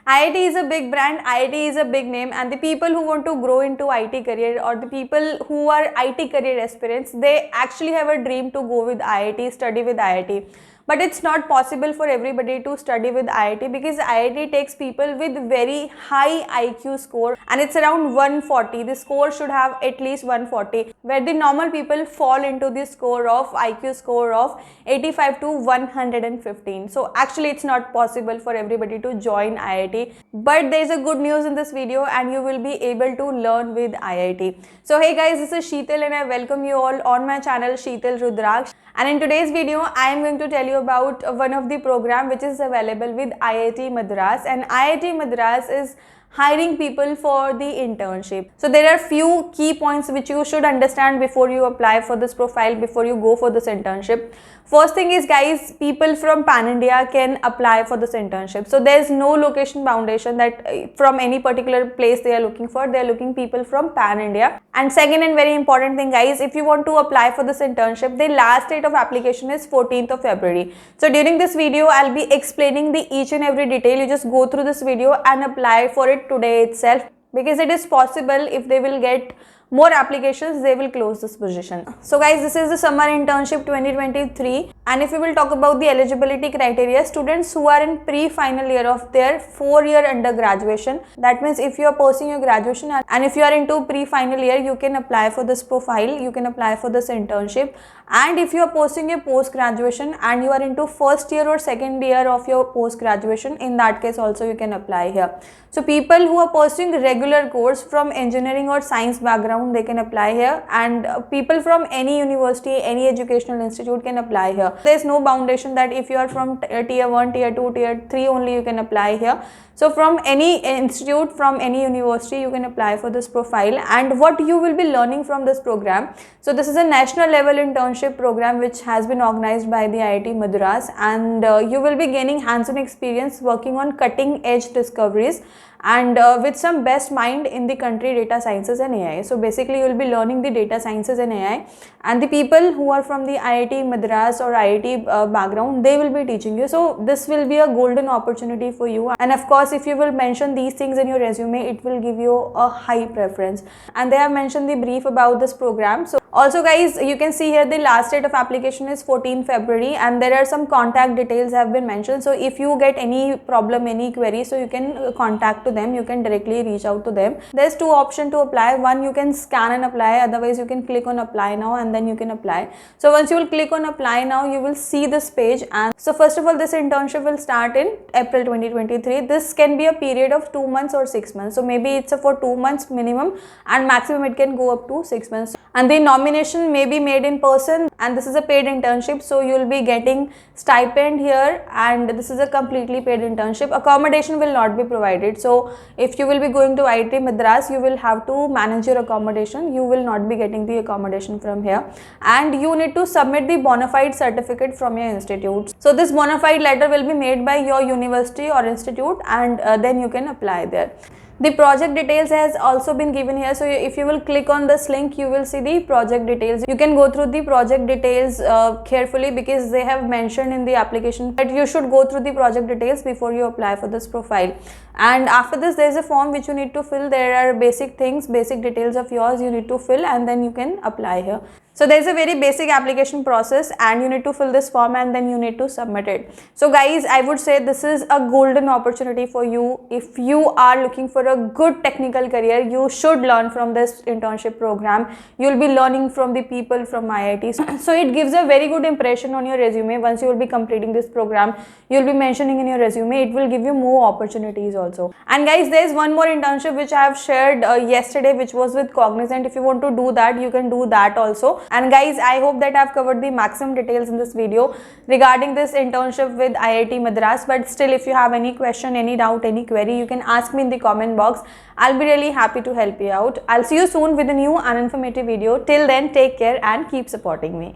IIT is a big brand, IIT is a big name, and the people who want to grow into IT career, or the people who are IT career aspirants, they actually have a dream to go with IIT, study with IIT. But it's not possible for everybody to study with IIT, because IIT takes people with very high IQ score, and it's around 140. The score should have at least 140, where the normal people fall into the score of IQ score of 85 to 115. So actually it's not possible for everybody to join IIT. But there is a good news in this video, and you will be able to learn with IIT. So hey guys, this is Sheetal and I welcome you all on my channel Sheetal Rudraksh. And in today's video, I am going to tell you about one of the program which is available with IIT Madras, and IIT Madras is hiring people for the internship. So there are few key points which you should understand before you apply for this profile, before you go for this internship. First thing is, guys, people from Pan India can apply for this internship. So there is no location foundation that from any particular place they are looking for. They are looking people from Pan India. And second and very important thing, guys, if you want to apply for this internship, the last date of application is 14th of February. So during this video, I'll be explaining the each and every detail. You just go through this video and apply for it today itself, because it is possible if they will get more applications, they will close this position. So guys, this is the summer internship 2023, and if we will talk about the eligibility criteria, students who are in pre-final year of their 4-year undergraduation, that means if you are pursuing your graduation and if you are into pre-final year, you can apply for this profile, you can apply for this internship. And if you are pursuing your post-graduation and you are into first year or second year of your post-graduation, in that case also you can apply here. So people who are pursuing regular course from engineering or science background, they can apply here, and people from any university, any educational institute can apply here. There is no foundation that if you are from tier 1, tier 2, tier 3 only you can apply here. So from any institute, from any university, you can apply for this profile. And what you will be learning from this program, so this is a national level internship program which has been organized by the IIT Madras, and you will be gaining hands-on experience working on cutting edge discoveries and with some best mind in the country, data sciences and AI. So basically you will be learning the data sciences and AI, and the people who are from the IIT Madras or IIT background, they will be teaching you. So this will be a golden opportunity for you, and of course if you will mention these things in your resume, it will give you a high preference. And they have mentioned the brief about this program. So also guys, you can see here the last date of application is 14 February, and there are some contact details have been mentioned. So if you get any problem, any query, so you can contact to them, you can directly reach out to them. There's two options to apply. One, you can scan and apply, otherwise you can click on apply now and then you can apply. So once you will click on apply now, you will see this page. And so first of all, this internship will start in April 2023. This can be a period of 2 months or 6 months. So maybe it's for 2 months minimum, and maximum it can go up to 6 months. And the nomination may be made in person, and this is a paid internship, so you will be getting stipend here, and this is a completely paid internship. Accommodation will not be provided. So if you will be going to IIT Madras, you will have to manage your accommodation. You will not be getting the accommodation from here, and you need to submit the bona fide certificate from your institute. So this bona fide letter will be made by your university or institute, and then you can apply there. The project details has also been given here. So if you will click on this link, you will see the project details. You can go through the project details carefully, because they have mentioned in the application that you should go through the project details before you apply for this profile. And after this, there is a form which you need to fill. There are basic things, basic details of yours you need to fill, and then you can apply here. So there is a very basic application process, and you need to fill this form and then you need to submit it. So guys, I would say this is a golden opportunity for you. If you are looking for a good technical career, you should learn from this internship program. You will be learning from the people from IIT. So it gives a very good impression on your resume. Once you will be completing this program, you will be mentioning in your resume. It will give you more opportunities also. And guys, there is one more internship which I have shared yesterday, which was with Cognizant. If you want to do that, you can do that also. And guys, I hope that I've covered the maximum details in this video regarding this internship with IIT Madras. But still, if you have any question, any doubt, any query, you can ask me in the comment box. I'll be really happy to help you out. I'll see you soon with a new and informative video. Till then, take care and keep supporting me.